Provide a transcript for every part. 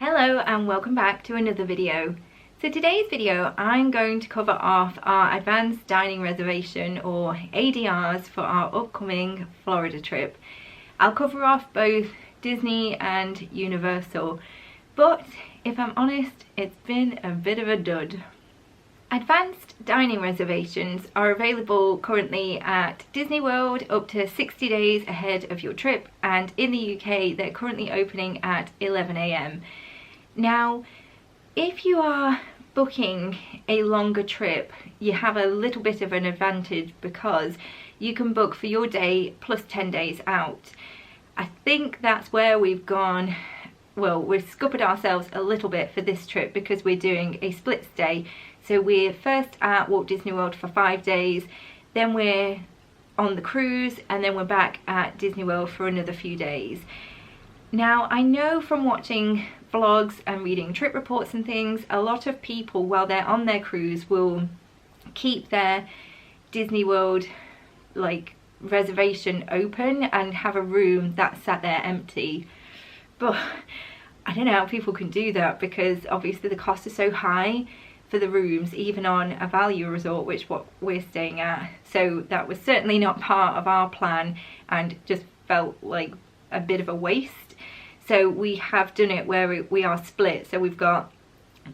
Hello and welcome back to another video. So today's video I'm going to cover off our advanced dining reservation or ADRs for our upcoming Florida trip. I'll cover off both Disney and Universal, but if I'm honest, it's been a bit of a dud. Advanced dining reservations are available currently at Disney World up to 60 days ahead of your trip, and in the UK they're currently opening at 11 AM. Now, if you are booking a longer trip, you have a little bit of an advantage because you can book for your day plus 10 days out. I think that's where we've gone, well, we've scuppered ourselves a little bit for this trip because we're doing a split stay. So we're first at Walt Disney World for 5 days, then we're on the cruise, and then we're back at Disney World for another few days. Now, I know from watching vlogs and reading trip reports and things, a lot of people while they're on their cruise will keep their Disney World reservation open and have a room that's sat there empty. But I don't know how people can do that because obviously the costs are so high for the rooms, even on a value resort, which what we're staying at. So that was certainly not part of our plan and just felt like a bit of a waste. So we have done it where we are split. So we've got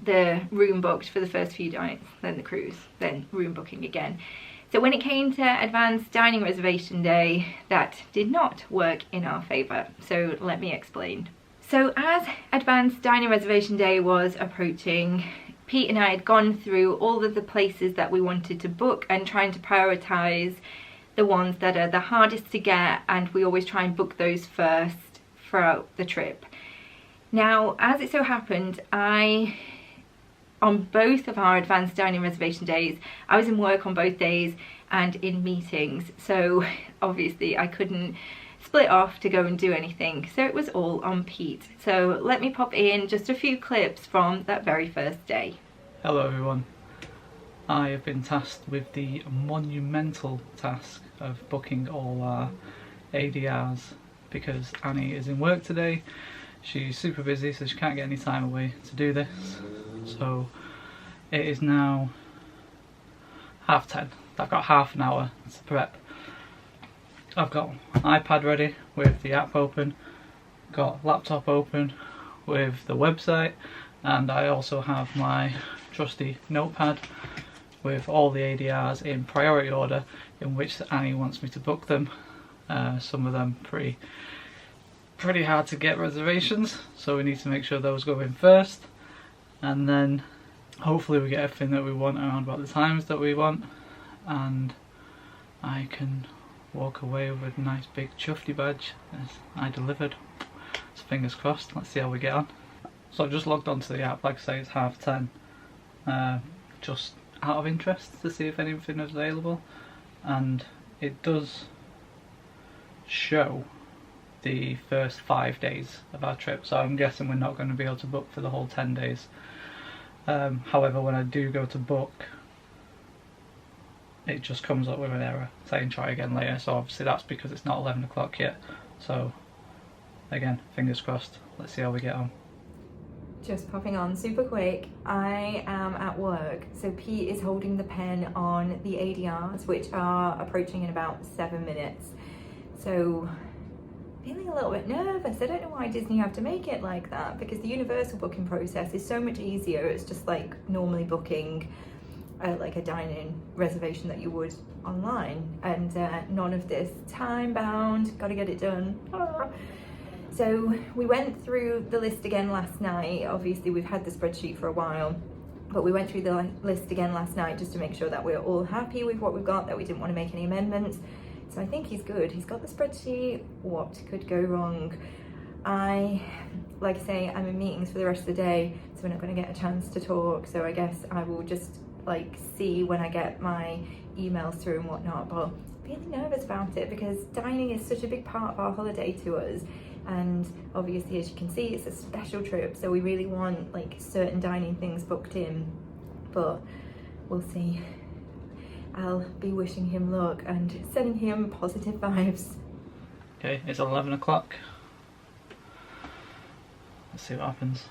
the room booked for the first few nights, then the cruise, then room booking again. So when it came to advanced dining reservation day, that did not work in our favour. So let me explain. So as advanced dining reservation day was approaching, Pete and I had gone through all of the places that we wanted to book and trying to prioritise the ones that are the hardest to get, and we always try and book those first throughout the trip. Now, as it so happened, on both of our advanced dining reservation days, I was in work on both days and in meetings, so obviously I couldn't split off to go and do anything, so it was all on Pete. So let me pop in just a few clips from that very first day. Hello everyone. I have been tasked with the monumental task of booking all our ADRs because Annie is in work today. She's super busy, so she can't get any time away to do this. So it is now 10:30. I've got half an hour to prep. I've got iPad ready with the app open, got laptop open with the website, and I also have my trusty notepad with all the ADRs in priority order in which Annie wants me to book them. Some of them pretty hard to get reservations, so we need to make sure those go in first, and then hopefully we get everything that we want around about the times that we want, and I can walk away with a nice big chuffy badge as I delivered. So fingers crossed, let's see how we get on. So I've just logged onto the app, like I say it's 10:30, just out of interest to see if anything is available, and it does show the first 5 days of our trip, so I'm guessing we're not going to be able to book for the whole 10 days. However, when I do go to book, it just comes up with an error saying try again later, so obviously that's because it's not 11 o'clock yet. So again, fingers crossed, let's see how we get on. Just popping on super quick, I am at work, so Pete is holding the pen on the ADRs, which are approaching in about 7 minutes. So feeling a little bit nervous. I don't know why Disney have to make it like that, because the Universal booking process is so much easier. It's just like normally booking like a dine-in reservation that you would online, and none of this time bound, gotta get it done. So we went through the list again last night. Obviously we've had the spreadsheet for a while, but we went through the list again last night just to make sure that we're all happy with what we've got, that we didn't want to make any amendments. So I think he's good. He's got the spreadsheet. What could go wrong? Like I say, I'm in meetings for the rest of the day, so we're not going to get a chance to talk. So I guess I will just see when I get my emails through and whatnot. But feeling nervous about it because dining is such a big part of our holiday to us. And obviously, as you can see, it's a special trip, so we really want certain dining things booked in, but we'll see. I'll be wishing him luck and sending him positive vibes. Okay, it's 11 o'clock. Let's see what happens.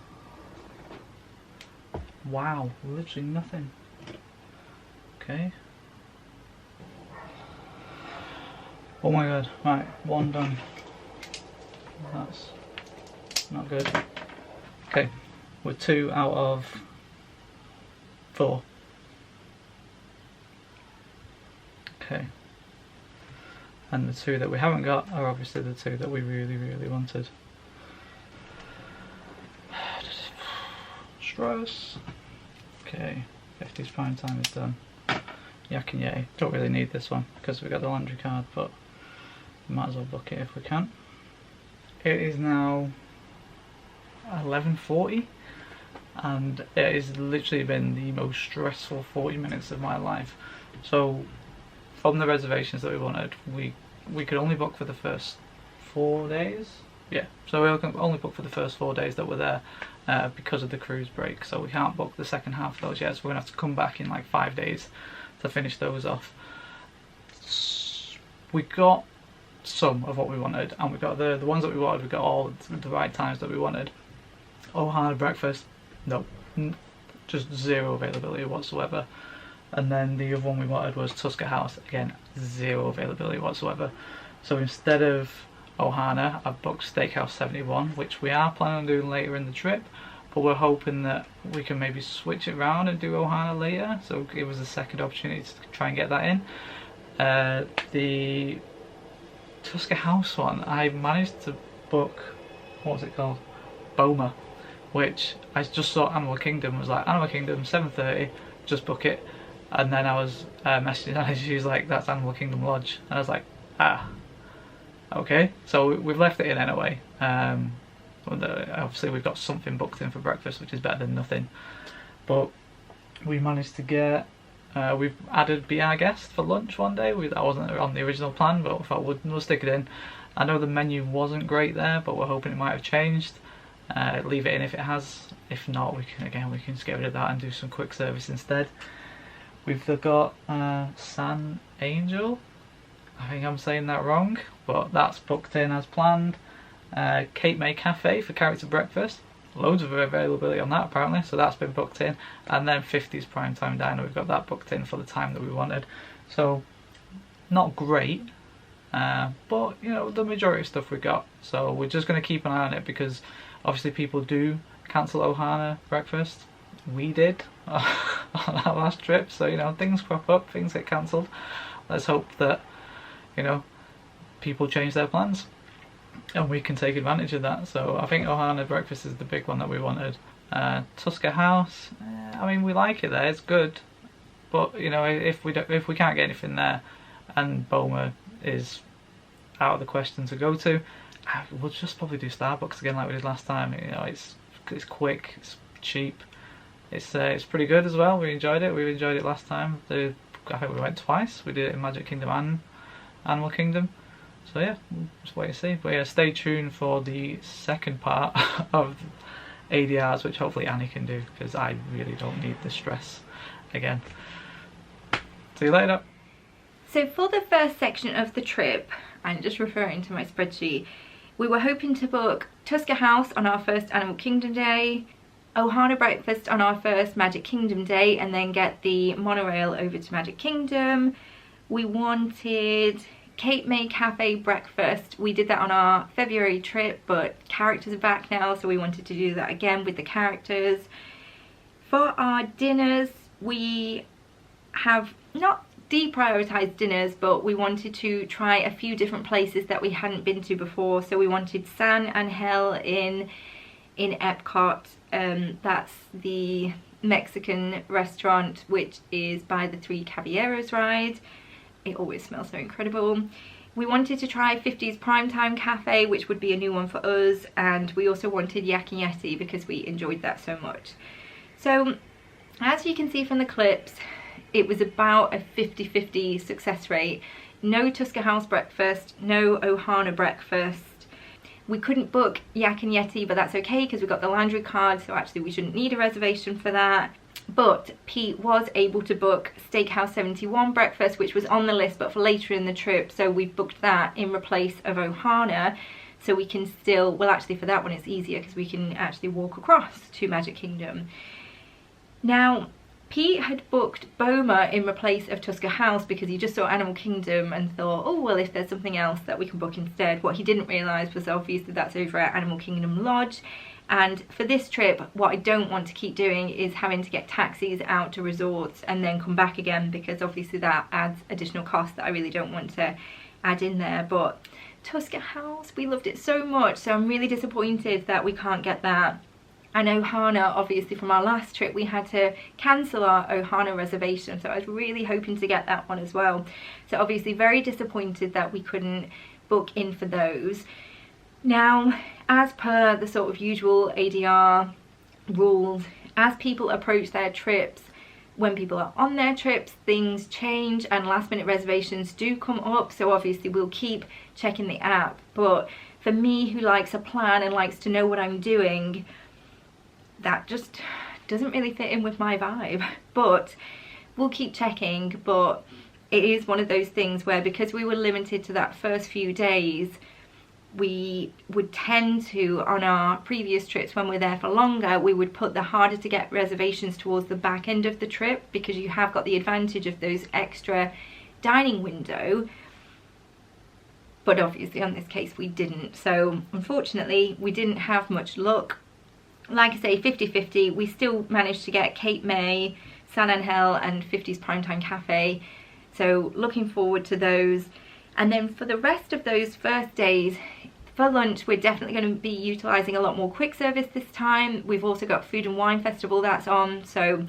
Wow, literally nothing. Okay. Oh my god, right, 1 done. That's not good. Okay, we're 2 out of 4. Okay. And the 2 that we haven't got are obviously the 2 that we really, really wanted. Stress. Okay, 50's prime time is done. Yak and Yay. Don't really need this one because we got the laundry card, but we might as well book it if we can. It is now 11:40 and it has literally been the most stressful 40 minutes of my life. So from the reservations that we wanted, we could only book for the first 4 days. Yeah, so we can only book for the first 4 days that we're there because of the cruise break. So we can't book the second half of those yet, so we're going to have to come back in like 5 days to finish those off. We got some of what we wanted, and we got the ones that we wanted, we got all the right times that we wanted. Ohana breakfast, no, just 0 availability whatsoever. And then the other one we wanted was Tusker House, again 0 availability whatsoever. So instead of Ohana, I've booked Steakhouse 71, which we are planning on doing later in the trip, but we're hoping that we can maybe switch it around and do Ohana later, so it was a second opportunity to try and get that in. The Tusker House one, I managed to book, what was it called? Boma, which I just saw Animal Kingdom, was like, Animal Kingdom 7:30, just book it. And then I was messaging her, she was like, that's Animal Kingdom Lodge. And I was like, ah, okay. So we've left it in anyway. Obviously we've got something booked in for breakfast, which is better than nothing. But we managed to get, we've added Be Our Guest for lunch one day. That wasn't on the original plan, but I thought we'll stick it in. I know the menu wasn't great there, but we're hoping it might have changed. Leave it in if it has. If not, we can just get rid of that and do some quick service instead. We've got San Angel, I think I'm saying that wrong, but that's booked in as planned. Cape May Cafe for character breakfast, loads of availability on that apparently, so that's been booked in. And then 50's Primetime Diner, we've got that booked in for the time that we wanted. So not great, but you know, the majority of stuff we got. So we're just going to keep an eye on it because obviously people do cancel Ohana breakfast. We did on our last trip, so you know, things crop up, things get cancelled. Let's hope that, you know, people change their plans and we can take advantage of that. So I think Ohana breakfast is the big one that we wanted. Tusker House, I mean, we like it there, it's good, but you know, if we can't get anything there and Boma is out of the question to go to, we'll just probably do Starbucks again like we did last time. You know, it's quick, it's cheap. It's pretty good as well. We enjoyed it. We enjoyed it last time. I think we went twice. We did it in Magic Kingdom and Animal Kingdom. So yeah, just wait and see. But yeah, stay tuned for the second part of ADRs, which hopefully Annie can do, because I really don't need the stress again. See you later. So for the first section of the trip, I'm just referring to my spreadsheet, we were hoping to book Tusker House on our first Animal Kingdom day, Ohana breakfast on our first Magic Kingdom day, and then get the monorail over to Magic Kingdom. We wanted Cape May Cafe breakfast. We did that on our February trip, but characters are back now, so we wanted to do that again with the characters. For our dinners, we have not deprioritized dinners, but we wanted to try a few different places that we hadn't been to before. So we wanted San Angel in Epcot. That's the Mexican restaurant which is by the Three Caballeros ride. It always smells so incredible. We wanted to try 50's Primetime Cafe, which would be a new one for us, and we also wanted Yak and Yeti because we enjoyed that so much. So as you can see from the clips, it was about a 50-50 success rate. No Tusker House breakfast, no Ohana breakfast. We couldn't book Yak and Yeti, but that's okay because we got the laundry card, so actually we shouldn't need a reservation for that. But Pete was able to book Steakhouse 71 breakfast, which was on the list but for later in the trip, so we've booked that in replace of Ohana, so we can still, well actually for that one it's easier because we can actually walk across to Magic Kingdom. Now, Pete had booked Boma in replace of Tusker House because he just saw Animal Kingdom and thought, oh well, if there's something else that we can book instead. What he didn't realise was obviously that's over at Animal Kingdom Lodge. And for this trip, what I don't want to keep doing is having to get taxis out to resorts and then come back again, because obviously that adds additional costs that I really don't want to add in there. But Tusker House, we loved it so much, so I'm really disappointed that we can't get that. And Ohana, obviously from our last trip, we had to cancel our Ohana reservation, so I was really hoping to get that one as well. So obviously very disappointed that we couldn't book in for those. Now, as per the sort of usual ADR rules, as people approach their trips, when people are on their trips, things change and last minute reservations do come up, so obviously we'll keep checking the app. But for me, who likes a plan and likes to know what I'm doing, that just doesn't really fit in with my vibe. But we'll keep checking. But it is one of those things where, because we were limited to that first few days, we would tend to, on our previous trips when we're there for longer, we would put the harder to get reservations towards the back end of the trip, because you have got the advantage of those extra dining window. But obviously on this case we didn't, so unfortunately we didn't have much luck. Like I say, 50-50, we still managed to get Cape May, San Angel and 50s Primetime Cafe, so looking forward to those. And then for the rest of those first days, for lunch we're definitely going to be utilising a lot more quick service this time. We've also got Food and Wine Festival that's on, so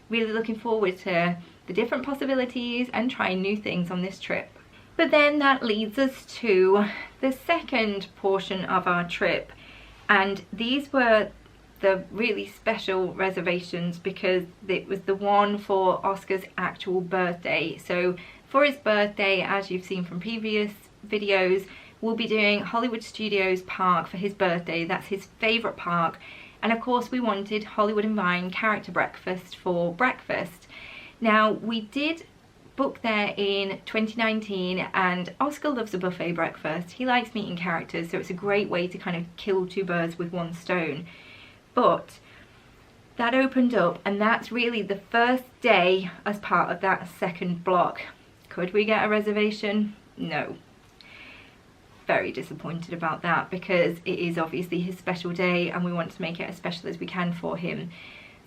really looking forward to the different possibilities and trying new things on this trip. But then that leads us to the second portion of our trip, and these were the really special reservations because it was the one for Oscar's actual birthday. So for his birthday, as you've seen from previous videos, we'll be doing Hollywood Studios Park for his birthday. That's his favourite park. And of course we wanted Hollywood and Vine character breakfast for breakfast. Now, we did book there in 2019 and Oscar loves a buffet breakfast. He likes meeting characters, so it's a great way to kind of kill two birds with one stone. But that opened up, and that's really the first day as part of that second block. Could we get a reservation? No. Very disappointed about that, because it is obviously his special day and we want to make it as special as we can for him.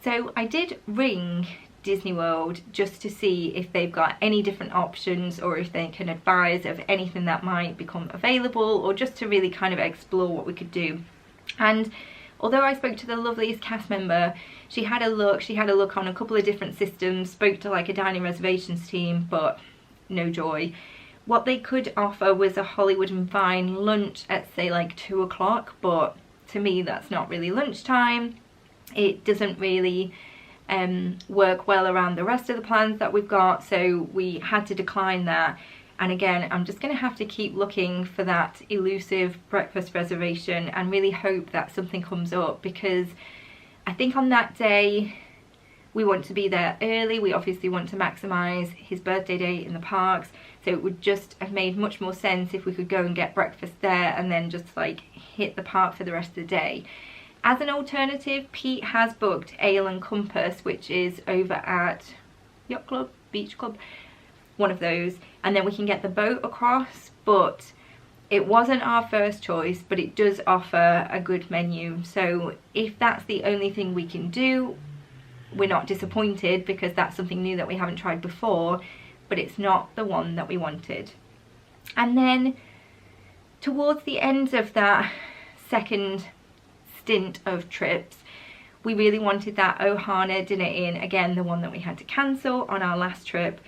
So I did ring Disney World just to see if they've got any different options or if they can advise of anything that might become available, or just to really kind of explore what we could do. And although I spoke to the loveliest cast member, she had a look on a couple of different systems, spoke to like a dining reservations team, but no joy. What they could offer was a Hollywood and Vine lunch at say like 2 o'clock, but to me that's not really lunchtime. It doesn't really work well around the rest of the plans that we've got, so we had to decline that. And again, I'm just going to have to keep looking for that elusive breakfast reservation and really hope that something comes up, because I think on that day we want to be there early. We obviously want to maximise his birthday day in the parks, so it would just have made much more sense if we could go and get breakfast there and then just like hit the park for the rest of the day. As an alternative, Pete has booked Ale and Compass, which is over at Yacht Club, Beach Club, one of those, and then we can get the boat across. But it wasn't our first choice, but it does offer a good menu, so if that's the only thing we can do, we're not disappointed, because that's something new that we haven't tried before, but it's not the one that we wanted. And then towards the end of that second stint of trips, we really wanted that Ohana Dinner Inn, again the one that we had to cancel on our last trip.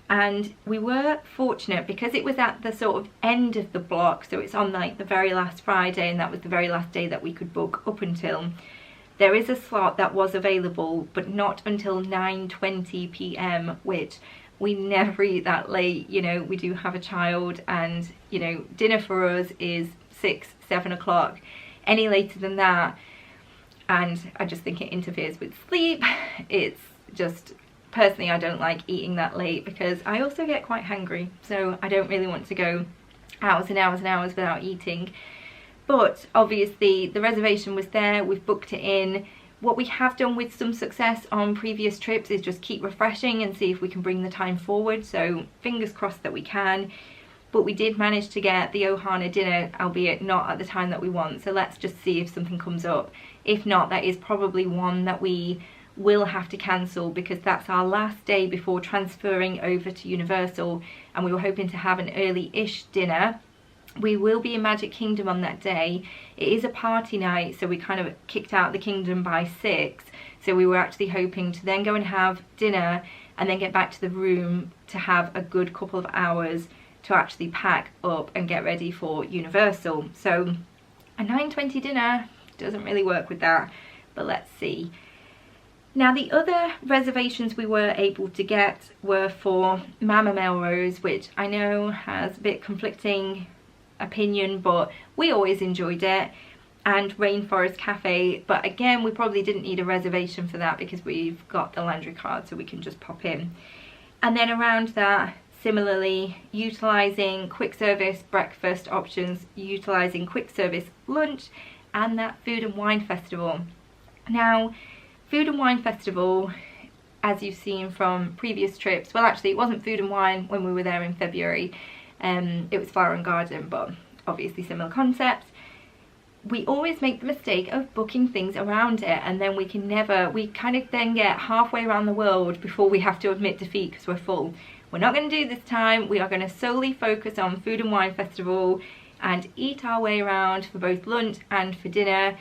And we were fortunate because it was at the sort of end of the block, so it's on like the very last Friday, and that was the very last day that we could book up until. There is a slot that was available, but not until 9:20 p.m, which we never eat that late. You know, we do have a child, and you know, dinner for us is 6-7 o'clock. Any later than that, and I just think it interferes with sleep. It's just, personally, I don't like eating that late because I also get quite hungry, so I don't really want to go hours and hours and hours without eating. But obviously the reservation was there, we've booked it in, What we have done with some success on previous trips is just keep refreshing and see if we can bring the time forward, so fingers crossed that we can. But we did manage to get the Ohana dinner, albeit not at the time that we want, so let's just see if something comes up. If not, that is probably one that we will have to cancel, because that's our last day before transferring over to Universal, and we were hoping to have an early-ish dinner. We will be in Magic Kingdom on that day. It is a party night, so we kind of kicked out the kingdom by 6, so we were actually hoping to then go and have dinner and then get back to the room to have a good couple of hours to actually pack up and get ready for Universal. So a 9:20 dinner doesn't really work with that, but let's see. Now, the other reservations we were able to get were for Mama Melrose, which I know has a bit conflicting opinion, but we always enjoyed it, and Rainforest Cafe, but again we probably didn't need a reservation for that because we've got the Landry card, so we can just pop in. And then around that, similarly, utilising quick service breakfast options, utilising quick service lunch, and that Food and Wine Festival. Now, Food and Wine Festival, as you've seen from previous trips, well actually it wasn't Food and Wine when we were there in February, it was Flower and Garden, but obviously similar concepts. We always make the mistake of booking things around it, and then we kind of then get halfway around the world before we have to admit defeat because we're full. We're not going to do this time. We are going to solely focus on Food and Wine Festival and eat our way around for both lunch and for dinner.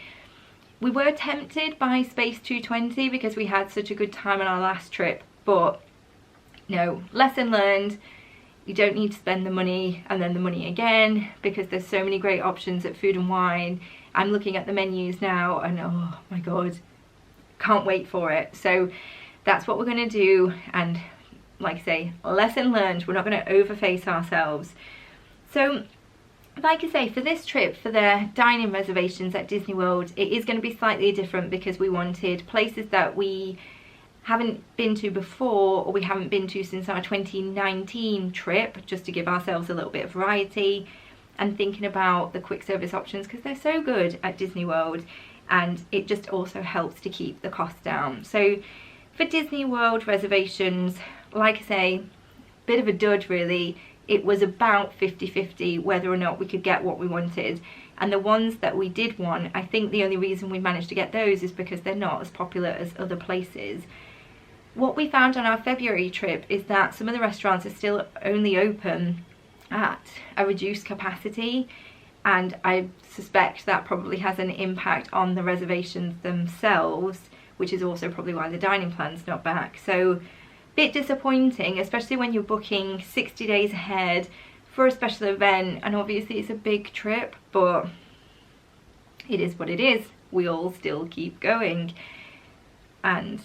We were tempted by Space 220 because we had such a good time on our last trip, but no, lesson learned. You don't need to spend the money and then the money again, because there's so many great options at Food and Wine. I'm looking at the menus now and oh my god, can't wait for it. So that's what we're going to do, and like I say, lesson learned, we're not going to overface ourselves. So like I say, for this trip, for the dining reservations at Disney World, it is going to be slightly different because we wanted places that we haven't been to before, or we haven't been to since our 2019 trip, just to give ourselves a little bit of variety, and thinking about the quick service options because they're so good at Disney World, and it just also helps to keep the cost down. So for Disney World reservations, like I say, bit of a dud really. It was about 50-50 whether or not we could get what we wanted, and the ones that we did want, I think the only reason we managed to get those is because they're not as popular as other places. What we found on our February trip is that some of the restaurants are still only open at a reduced capacity, and I suspect that probably has an impact on the reservations themselves, which is also probably why the dining plan's not back. So bit disappointing, especially when you're booking 60 days ahead for a special event, and obviously it's a big trip, but it is what it is. We all still keep going and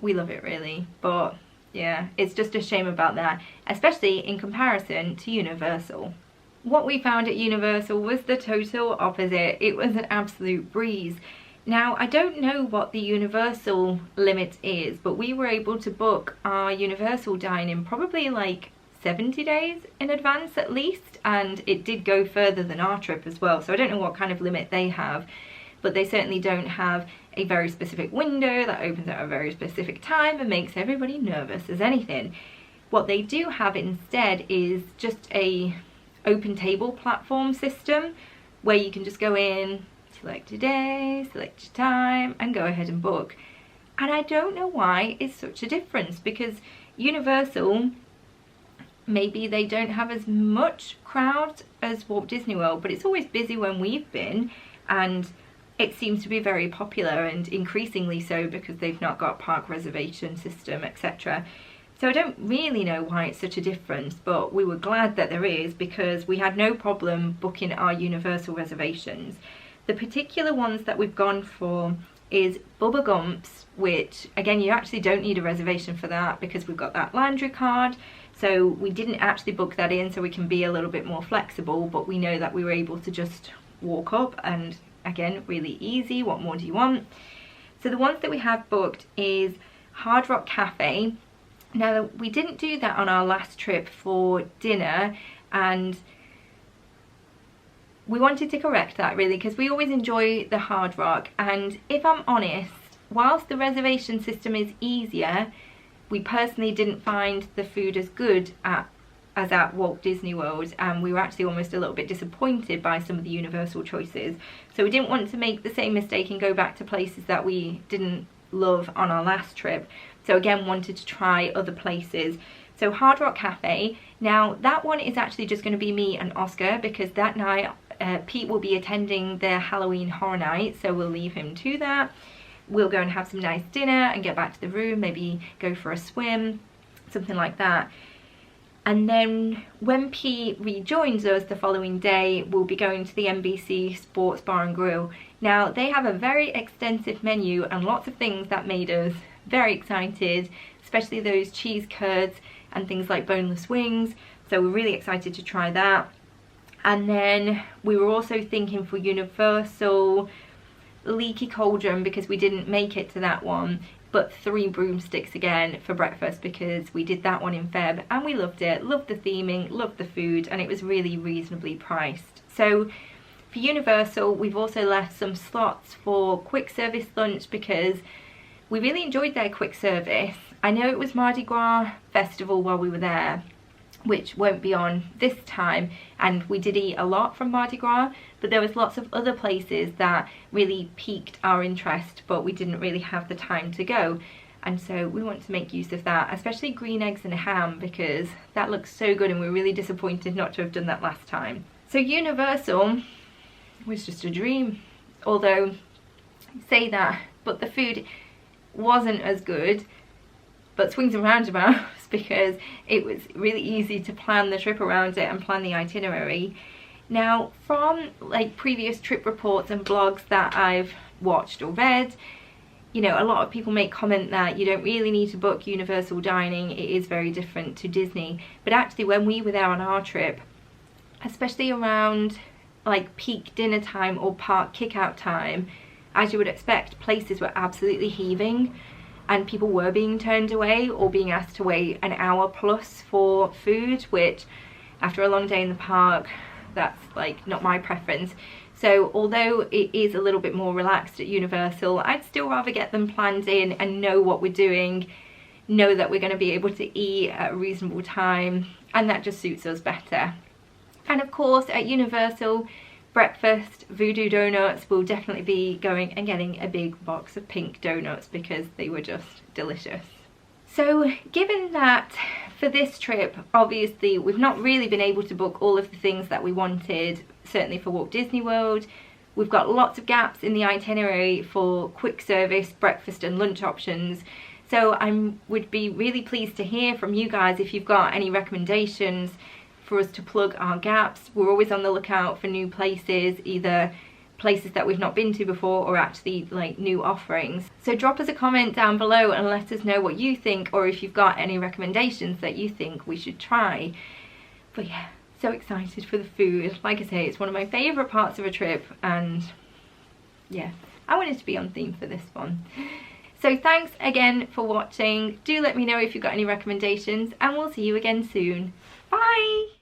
we love it really, but yeah, it's just a shame about that, especially in comparison to Universal. What we found at Universal was the total opposite. It was an absolute breeze. Now, I don't know what the Universal limit is, but we were able to book our Universal dining probably like 70 days in advance at least, and it did go further than our trip as well, so I don't know what kind of limit they have, but they certainly don't have a very specific window that opens at a very specific time and makes everybody nervous as anything. What they do have instead is just a open table platform system where you can just go in, select your day, select your time, and go ahead and book. And I don't know why it's such a difference, because Universal, maybe they don't have as much crowd as Walt Disney World, but it's always busy when we've been, and it seems to be very popular, and increasingly so because they've not got park reservation system, etc. So I don't really know why it's such a difference, but we were glad that there is, because we had no problem booking our Universal reservations. The particular ones that we've gone for is Bubba Gump's, which again, you actually don't need a reservation for that because we've got that Landry card. So we didn't actually book that in, so we can be a little bit more flexible, but we know that we were able to just walk up, and again, really easy. What more do you want? So the ones that we have booked is Hard Rock Cafe. Now, we didn't do that on our last trip for dinner, and we wanted to correct that really, because we always enjoy the Hard Rock, and if I'm honest, whilst the reservation system is easier, we personally didn't find the food as good as at Walt Disney World, and we were actually almost a little bit disappointed by some of the Universal choices. So we didn't want to make the same mistake and go back to places that we didn't love on our last trip. So again, wanted to try other places. So Hard Rock Cafe, now that one is actually just going to be me and Oscar, because that night Pete will be attending their Halloween Horror Night, so we'll leave him to that. We'll go and have some nice dinner and get back to the room, maybe go for a swim, something like that. And then when Pete rejoins us the following day, we'll be going to the NBC Sports Bar and Grill. Now, they have a very extensive menu and lots of things that made us very excited, especially those cheese curds and things like boneless wings. So we're really excited to try that. And then we were also thinking for Universal, Leaky Cauldron, because we didn't make it to that one, but 3 broomsticks again for breakfast, because we did that one in Feb and we loved it, loved the theming, loved the food, and it was really reasonably priced. So for Universal, we've also left some slots for quick service lunch because we really enjoyed their quick service. I know it was Mardi Gras festival while we were there, which won't be on this time, and we did eat a lot from Mardi Gras, but there was lots of other places that really piqued our interest, but we didn't really have the time to go, and so we want to make use of that, especially green eggs and ham, because that looks so good and we're really disappointed not to have done that last time. So Universal was just a dream, although say that, but the food wasn't as good, but swings and roundabouts, because it was really easy to plan the trip around it and plan the itinerary. Now, from like previous trip reports and blogs that I've watched or read, you know, a lot of people make comment that you don't really need to book Universal dining, it is very different to Disney. But actually, when we were there on our trip, especially around like peak dinner time or park kick-out time, as you would expect, places were absolutely heaving, and people were being turned away or being asked to wait an hour plus for food, which after a long day in the park, that's like not my preference. So although it is a little bit more relaxed at Universal, I'd still rather get them planned in and know what we're doing, know that we're going to be able to eat at a reasonable time, and that just suits us better. And of course at Universal, breakfast, Voodoo Donuts, will definitely be going and getting a big box of pink donuts because they were just delicious. So given that for this trip, obviously we've not really been able to book all of the things that we wanted, certainly for Walt Disney World. We've got lots of gaps in the itinerary for quick service, breakfast and lunch options. So I would be really pleased to hear from you guys if you've got any recommendations for us to plug our gaps. We're always on the lookout for new places, either places that we've not been to before or actually like new offerings. So drop us a comment down below and let us know what you think, or if you've got any recommendations that you think we should try. But yeah, so excited for the food. Like I say, it's one of my favourite parts of a trip, and yeah, I wanted to be on theme for this one. So thanks again for watching. Do let me know if you've got any recommendations, and we'll see you again soon. Bye!